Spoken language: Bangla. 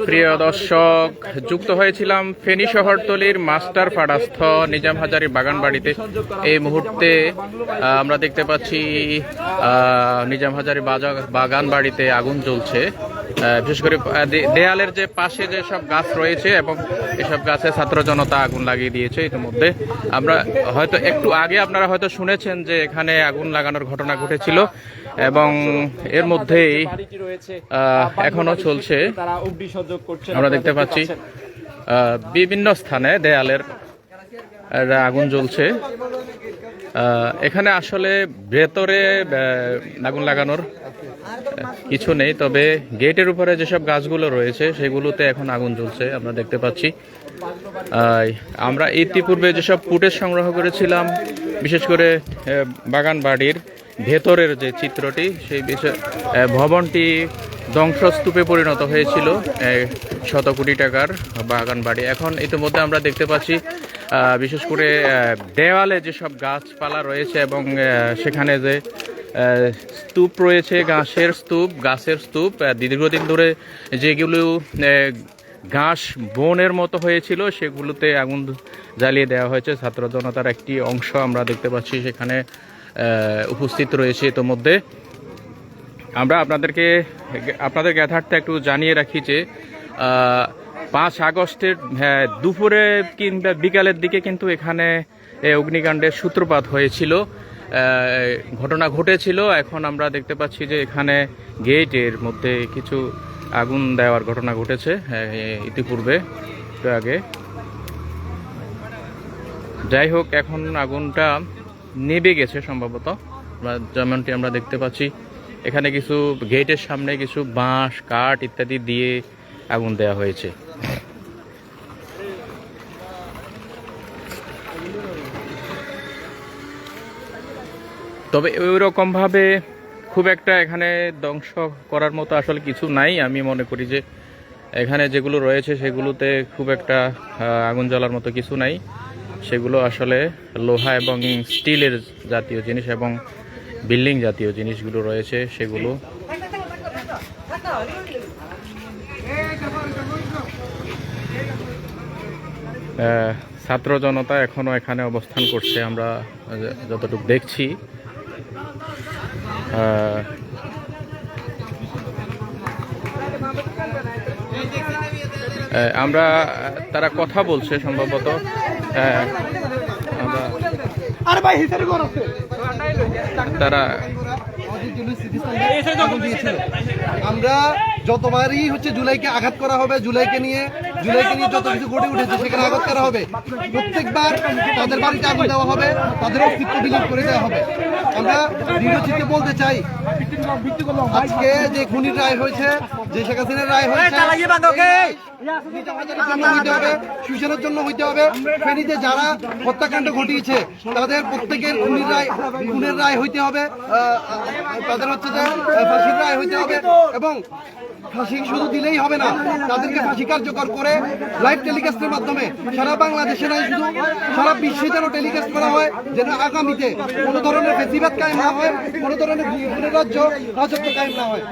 প্রিয় দর্শক, যুক্ত হয়েছিলাম ফেনী শহরতলির মাস্টার ফাড়াস্থ নিজাম হাজারী বাগানবাড়িতে। এই মুহূর্তে আমরা দেখতে পাচ্ছি নিজাম হাজারী বাগানবাড়িতে আগুন জ্বলছে। বিশেষ করে দেয়ালের যে পাশে যে সব গাছ রয়েছে এবং এসব গাছে ছাত্র জনতা আগুন লাগিয়ে দিয়েছে। ইতিমধ্যে আমরা হয়তো একটু আগে আপনারা হয়তো শুনেছেন যে এখানে আগুন লাগানোর ঘটনা ঘটেছিল এবং এর মধ্যেই এখনো চলছে। আমরা দেখতে পাচ্ছি বিভিন্ন স্থানে দেয়ালের আগুন জ্বলছে। এখানে আসলে ভেতরে আগুন লাগানোর কিছু নেই, তবে গেটের উপরে যেসব গাছগুলো রয়েছে সেগুলোতে এখন আগুন জ্বলছে আমরা দেখতে পাচ্ছি। আমরা ইতিপূর্বে যেসব ফুটেজ সংগ্রহ করেছিলাম, বিশেষ করে বাগান বাড়ির ভেতরের যে চিত্রটি, সেই বিষয়ে ভবনটি ধ্বংসস্তূপে পরিণত হয়েছিল। শত কোটি টাকার বাগান বাড়ি এখন ইতিমধ্যে আমরা দেখতে পাচ্ছি বিশেষ করে দেওয়ালে যেসব গাছপালা রয়েছে এবং সেখানে যে স্তূপ রয়েছে, গাছের স্তূপ দীর্ঘদিন ধরে যেগুলো ঘাস বনের মতো হয়েছিল সেগুলোতে আগুন জ্বালিয়ে দেওয়া হয়েছে। ছাত্র জনতার একটি অংশ আমরা দেখতে পাচ্ছি সেখানে উপস্থিত রয়েছে। ইতিমধ্যে আমরা আপনাদের জ্ঞাতার্থে একটু জানিয়ে রাখি যে 5 আগস্টের দুপুরে কিংবা বিকালের দিকে কিন্তু এখানে অগ্নিকাণ্ডের সূত্রপাত হয়েছিল, ঘটনা ঘটেছিল। এখন আমরা দেখতে পাচ্ছি যে এখানে গেটের মধ্যে কিছু আগুন দেওয়ার ঘটনা ঘটেছে ইতিপূর্বে একটু আগে। যাই হোক, এখন আগুনটা নেভে গেছে সম্ভবত, যেমনটি আমরা দেখতে পাচ্ছি। এখানে কিছু গেটের সামনে কিছু বাঁশ, কাঠ ইত্যাদি দিয়ে আগুন দেওয়া হয়েছে। তবে ওইরকম ভাবে খুব একটা এখানে ধ্বংস করার মতো আসলে কিছু নাই। আমি মনে করি যে এখানে যেগুলো রয়েছে সেগুলোতে খুব একটা আগুন জ্বলার মতো কিছু নাই। সেগুলো আসলে লোহা এবং স্টিলের জাতীয় জিনিস এবং বিল্ডিং জাতীয় জিনিসগুলো রয়েছে সেগুলো। ছাত্র জনতা এখনো এখানে অবস্থান করছে আমরা যতটুকু দেখছি। আমরা তারা কথা বলছে সম্ভবত। তারা আমরা যতবারই জুলাইকে আঘাত করা হবে, জুলাইকে নিয়ে যত কিছু গড়ে উঠেছে সেখানে আঘাত করা হবে, প্রত্যেকবার তাদের বাড়িতে আগুন দেওয়া হবে, তাদের অস্তিত্ব বিলীন করে দেওয়া হবে। আমরা দৃঢ়চিত্তে বলতে চাই, আজকে যে খুনির রায় হয়েছে, যে শেখ হাসিনার রায় হয়েছে, সুশাসনের জন্য হইতে হবে। ফেনীতে যারা হত্যাকাণ্ড ঘটিয়েছে তাদের প্রত্যেকের খুনের রায় হইতে হবে, তাদের যে ফাঁসির রায় হইতে হবে। এবং ফাঁসি শুধু দিলেই হবে না, তাদেরকে ফাঁসি কার্যকর করে লাইভ টেলিকাস্টের মাধ্যমে সারা বাংলাদেশে নয়, শুধু সারা বিশ্বে যেন টেলিকাস্ট করা হয়, যেন আগামীতে কোনো ধরনের ফেসিবাদ কায়েম না হয়, কোনো ধরনের রাজত্ব কায়েম না হয়।